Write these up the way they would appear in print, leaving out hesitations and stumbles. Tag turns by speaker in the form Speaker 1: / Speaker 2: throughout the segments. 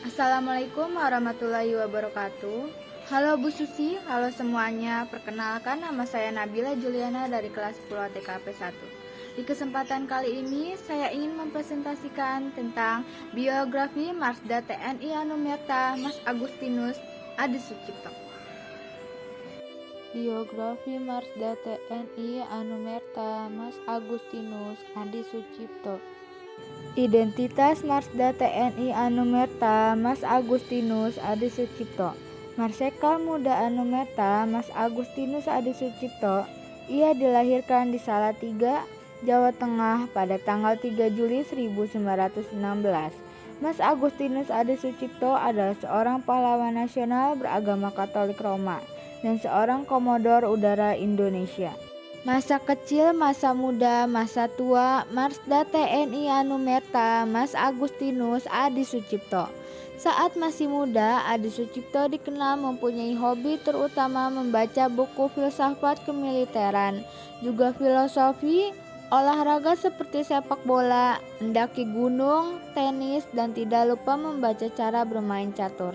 Speaker 1: Assalamualaikum warahmatullahi wabarakatuh. Halo Bu Susi, halo semuanya. Perkenalkan, nama saya Nabila Juliana dari kelas 10 TKP 1. Di kesempatan kali ini saya ingin mempresentasikan tentang biografi Marsda TNI Anumerta Mas Agustinus Adi Sucipto.
Speaker 2: Biografi Marsda TNI Anumerta Mas Agustinus Adi Sucipto. Identitas Marsda TNI Anumerta Mas Agustinus Adi Sucipto. Marsikal Muda Anumerta Mas Agustinus Adi Sucipto. Ia dilahirkan di Salatiga, Jawa Tengah pada tanggal 3 Juli 1916. Mas Agustinus Adi Sucipto adalah seorang pahlawan nasional beragama Katolik Roma dan seorang komodor udara Indonesia. Masa kecil, masa muda, masa tua, Marsda TNI Anumerta Mas Agustinus Adi Sucipto. Saat masih muda, Adi Sucipto dikenal mempunyai hobi terutama membaca buku filsafat kemiliteran, juga filosofi, olahraga seperti sepak bola, mendaki gunung, tenis, dan tidak lupa membaca cara bermain catur.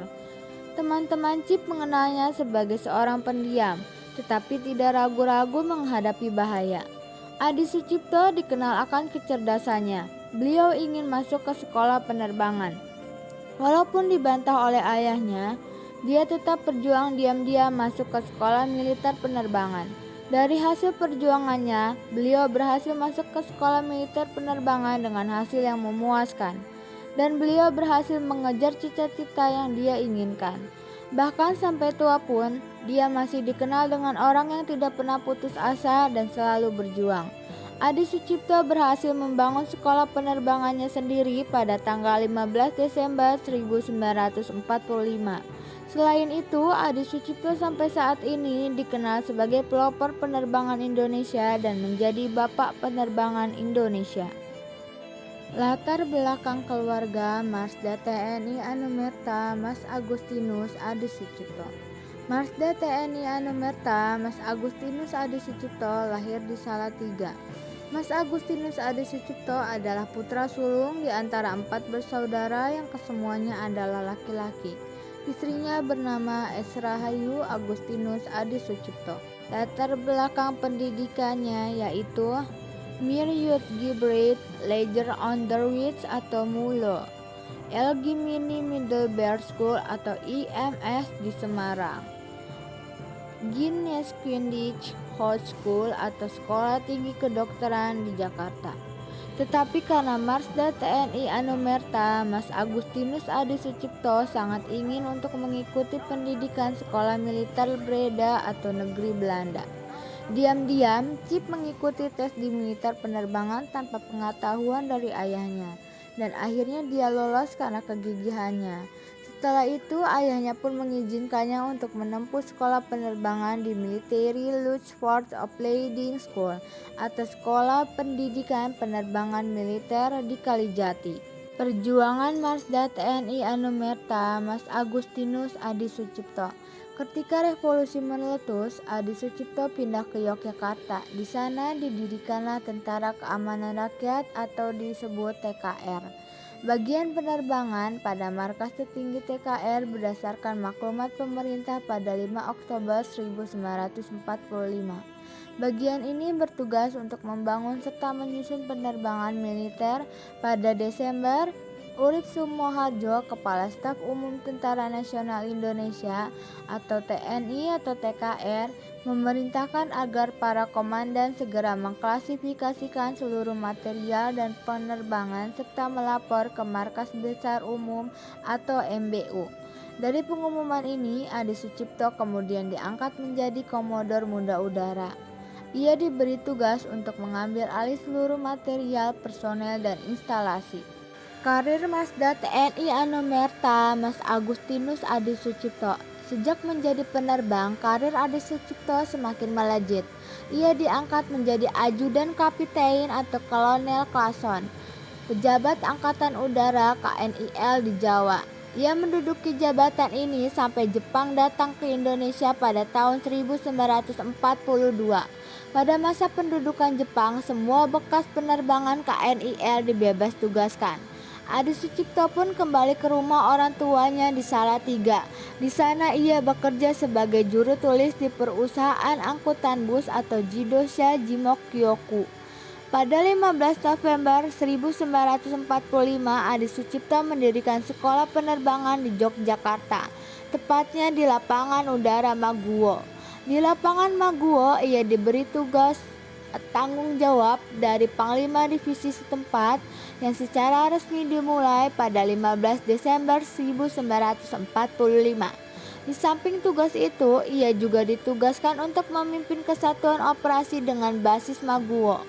Speaker 2: Teman-teman Cip mengenalnya sebagai seorang pendiam, tetapi tidak ragu-ragu menghadapi bahaya. Adi Sucipto dikenal akan kecerdasannya. Beliau ingin masuk ke sekolah penerbangan. Walaupun dibantah oleh ayahnya, dia tetap berjuang diam-diam masuk ke sekolah militer penerbangan. Dari hasil perjuangannya, beliau berhasil masuk ke sekolah militer penerbangan dengan hasil yang memuaskan. Dan beliau berhasil mengejar cita-cita yang dia inginkan. Bahkan sampai tua pun, dia masih dikenal dengan orang yang tidak pernah putus asa dan selalu berjuang. Adi Sucipto berhasil membangun sekolah penerbangannya sendiri pada tanggal 15 Desember 1945. Selain itu, Adi Sucipto sampai saat ini dikenal sebagai pelopor penerbangan Indonesia dan menjadi bapak penerbangan Indonesia. Latar belakang keluarga Marsda TNI Anumerta Mas Agustinus Adi Sucipto. Marsda TNI Anumerta Mas Agustinus Adi Sucipto lahir di Salatiga. Mas Agustinus Adi Sucipto adalah putra sulung di antara 4 bersaudara yang kesemuanya adalah laki-laki. Istrinya bernama Esra Hayu Agustinus Adi Sucipto. Latar belakang pendidikannya yaitu Miryut Gibrit Leger Onderwijs atau MULO, Elgimini Middelbare School atau IMS di Semarang, Guinness-Quindich Hoge School atau Sekolah Tinggi Kedokteran di Jakarta. Tetapi karena Marsda TNI Anumerta Mas Agustinus Adi Sucipto sangat ingin untuk mengikuti pendidikan sekolah militer Breda atau negeri Belanda. Diam-diam, Cip mengikuti tes di militer penerbangan tanpa pengetahuan dari ayahnya, dan akhirnya dia lolos karena kegigihannya. Setelah itu, ayahnya pun mengizinkannya untuk menempuh sekolah penerbangan di Military Luftwaffe Opleiding School atau Sekolah Pendidikan Penerbangan Militer di Kalijati. Perjuangan Marsda TNI Anumerta Mas Agustinus Adi Sucipto. Ketika revolusi meletus, Adi Sucipto pindah ke Yogyakarta. Di sana didirikanlah Tentara Keamanan Rakyat atau disebut TKR. Bagian penerbangan pada markas tertinggi TKR berdasarkan maklumat pemerintah pada 5 Oktober 1945. Bagian ini bertugas untuk membangun serta menyusun penerbangan militer. Pada Desember, Urip Sumoharjo, Kepala Staf Umum Tentara Nasional Indonesia atau TNI atau TKR, memerintahkan agar para komandan segera mengklasifikasikan seluruh material dan penerbangan serta melapor ke Markas Besar Umum atau MBU. Dari pengumuman ini, Adi Sucipto kemudian diangkat menjadi Komodor Muda Udara. Ia diberi tugas untuk mengambil alih seluruh material, personel, dan instalasi. Karir Marsda TNI Anumerta Mas Agustinus Adi Sucipto. Sejak menjadi penerbang, karir Adi Sucipto semakin melejit. Ia diangkat menjadi ajudan kapiten atau kolonel klason, pejabat Angkatan Udara KNIL di Jawa. Ia menduduki jabatan ini sampai Jepang datang ke Indonesia pada tahun 1942. Pada masa pendudukan Jepang, semua bekas penerbangan KNIL dibebas tugaskan. Adi Sucipto pun kembali ke rumah orang tuanya di Salatiga. Di sana ia bekerja sebagai juru tulis di perusahaan angkutan bus atau Jidosha Jimokyoku. Pada 15 November 1945, Adi Sucipto mendirikan sekolah penerbangan di Yogyakarta, tepatnya di lapangan udara Maguwo. Di lapangan Maguwo, ia diberi tugas tanggung jawab dari Panglima Divisi setempat yang secara resmi dimulai pada 15 Desember 1945. Di samping tugas itu, ia juga ditugaskan untuk memimpin kesatuan operasi dengan basis Maguwo.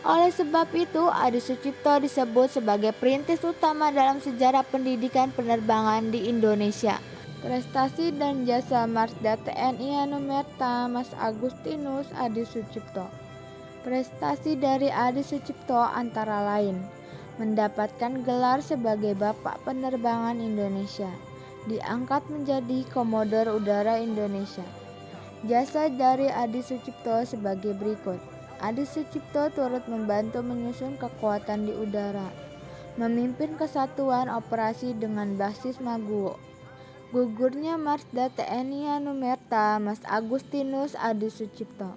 Speaker 2: Oleh sebab itu, Adi Sucipto disebut sebagai perintis utama dalam sejarah pendidikan penerbangan di Indonesia. Prestasi dan jasa Marsda TNI Anumerta Mas Agustinus Adi Sucipto. Prestasi dari Adi Sucipto antara lain mendapatkan gelar sebagai Bapak Penerbangan Indonesia, diangkat menjadi Komodor Udara Indonesia. Jasa dari Adi Sucipto sebagai berikut. Adi Sucipto turut membantu menyusun kekuatan di udara, memimpin kesatuan operasi dengan basis Maguwo. Gugurnya Marsda TNI Anumerta Mas Agustinus Adi Sucipto.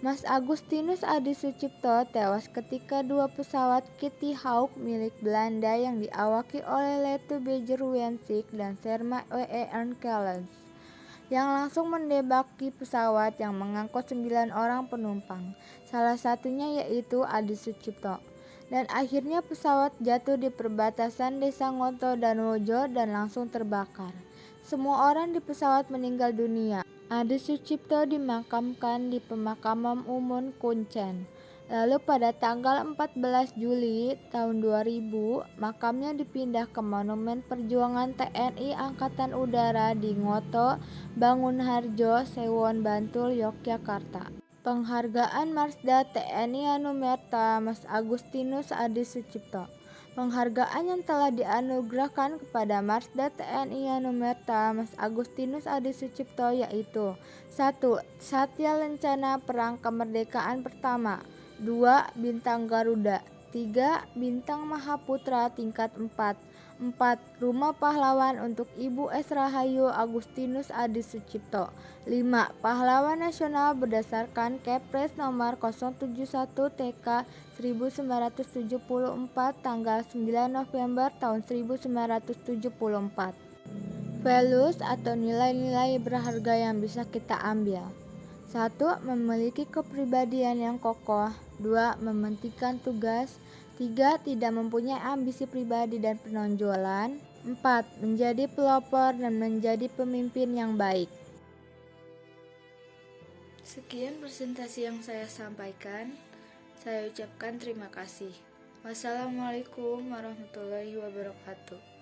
Speaker 2: Mas Agustinus Adi Sucipto tewas ketika dua pesawat Kitty Hawk milik Belanda yang diawaki oleh Letu Bejerwensik dan Serma W.E. Enkellens yang langsung mendebaki pesawat yang mengangkut 9 orang penumpang, salah satunya yaitu Adi Sucipto. Dan akhirnya pesawat jatuh di perbatasan Desa Ngoto dan Wojo dan langsung terbakar. Semua orang di pesawat meninggal dunia. Adi Sucipto dimakamkan di Pemakaman Umum Kuncen. Lalu pada tanggal 14 Juli tahun 2000, makamnya dipindah ke Monumen Perjuangan TNI Angkatan Udara di Ngoto, Bangunharjo, Sewon, Bantul, Yogyakarta. Penghargaan Marsda TNI Anumerta Mas Agustinus Adi Sucipto. Penghargaan yang telah dianugerahkan kepada Marsda TNI Anumerta Mas Agustinus Adi Sucipto yaitu 1. Satya Lencana Perang Kemerdekaan Pertama, 2. Bintang Garuda, 3. Bintang Mahaputra tingkat 4, 4. Rumah Pahlawan untuk Ibu S. Rahayu Agustinus Adi Sucipto, 5. Pahlawan Nasional berdasarkan Kepres nomor 071 TK 1974 tanggal 9 November tahun 1974. Values atau nilai-nilai berharga yang bisa kita ambil. 1. Memiliki kepribadian yang kokoh. 2. Mementingkan tugas. 3. Tidak mempunyai ambisi pribadi dan penonjolan. 4. Menjadi pelopor dan menjadi pemimpin yang baik.
Speaker 1: Sekian presentasi yang saya sampaikan. Saya ucapkan terima kasih. Wassalamualaikum warahmatullahi wabarakatuh.